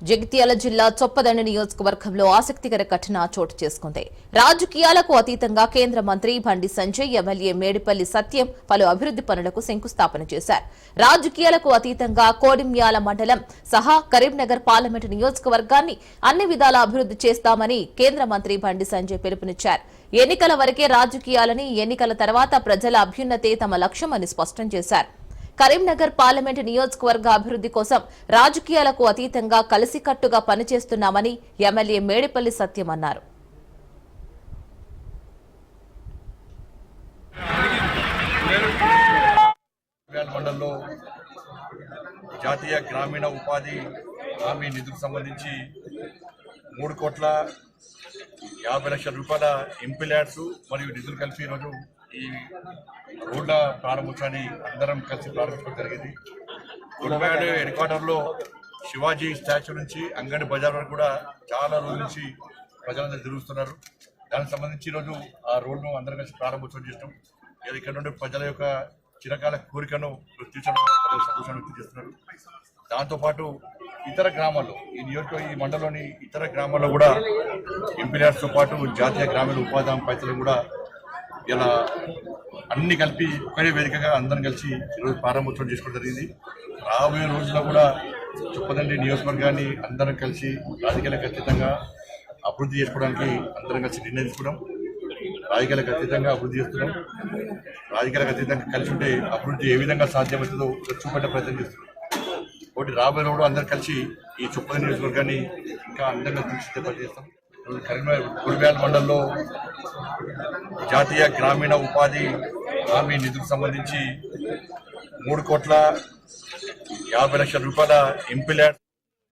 జగిత్యాల జిల్లా చొప్పదండి నియోజకవర్గంలో ఆసక్తికర ఘటన చోటు చేసుకుంది. రాజకీయాలకు అతీతంగా కేంద్ర మంత్రి బండి సంజయ్, ఎమ్మెల్యే మేడిపల్లి సత్యం పలు అభివృద్ధి పనులకు శంకుస్థాపన చేశారు. రాజకీయాలకు అతీతంగా కోడిమ్యాల మండలం సహా కరీంనగర్ పార్లమెంటు నియోజకవర్గాన్ని అన్ని విధాల అభివృద్ధి చేస్తామని కేంద్ర మంత్రి బండి సంజయ్ పిలుపునిచ్చారు. ఎన్నికల వరకే రాజకీయాలని, ఎన్నికల తర్వాత ప్రజల అభ్యున్నతే తమ లక్ష్యమని స్పష్టం చేశారు. కరీంనగర్ పార్లమెంటు నియోజకవర్గ అభివృద్ధి కోసం రాజకీయాలకు అతీతంగా కలిసికట్టుగా పనిచేస్తున్నామని ఎమ్మెల్యే మేడిపల్లి సత్యం అన్నారు. మండలంలో జాతీయ గ్రామీణ ఉపాధి హామీ నిధులకు సంబంధించి 3,50,00,000 రూపాయల ఎంపీల్యాడ్స్ మరియు నిధులు కలిపి ఈరోజు ఈ రోడ్ల ప్రారంభోత్సవాన్ని అందరం కలిసి ప్రారంభించడం జరిగింది. గుడివాడ హెడ్ క్వార్టర్లో శివాజీ స్టాచ్యూ నుంచి అంగడి బజార్ వరకు కూడా చాలా రోజుల నుంచి ప్రజలందరూ తిరుగుతున్నారు. దానికి సంబంధించి ఈరోజు ఆ రోడ్ను అందరం కలిసి ప్రారంభోత్సవం చేసినాం. ఇక్కడ నుండి ప్రజల యొక్క చిరకాల కోరికను తీర్చడం సంతోషాన్ని వ్యక్తం చేస్తున్నారు. దాంతోపాటు ఇతర గ్రామాల్లో ఈ మండలంలోని ఇతర గ్రామాల్లో కూడా ఎంపీల్యాడ్స్తో పాటు జాతీయ గ్రామీణ ఉపాధి హామీ పైసలు కూడా ఇలా అన్ని కలిపి ఒకే వేదికగా అందరం కలిసి ఈరోజు ప్రారంభోత్సవం చేసుకోవడం జరిగింది. రాబోయే రోజుల్లో కూడా చొప్పదండి నియోజకవర్గాన్ని అందరం కలిసి రాజకీయాలకు అతీతంగా అభివృద్ధి చేసుకోవడానికి అందరం కలిసి నిర్ణయం తీసుకున్నాం. రాజకీయాలకు అతీతంగా అభివృద్ధి చేస్తున్నాం. రాజకీయాలకు అతీతంగా కలిసి ఉంటే అభివృద్ధి ఏ విధంగా సాధ్యమవుతుందో చూపెట్టే ప్రయత్నం చేస్తున్నాం. ఒకటి రాబోయే రోజు అందరం కలిసి ఈ చొప్పదండి నియోజకవర్గాన్ని ఇంకా అందంగా తీర్చిదిద్దే చేస్తాం. కరీంనగర్ గుడివాడ మండలంలో జాతీయ గ్రామీణ ఉపాధి హామీ నిధులకు సంబంధించి 3,50,00,000 రూపాయల ఎంపీల్యాడ్స్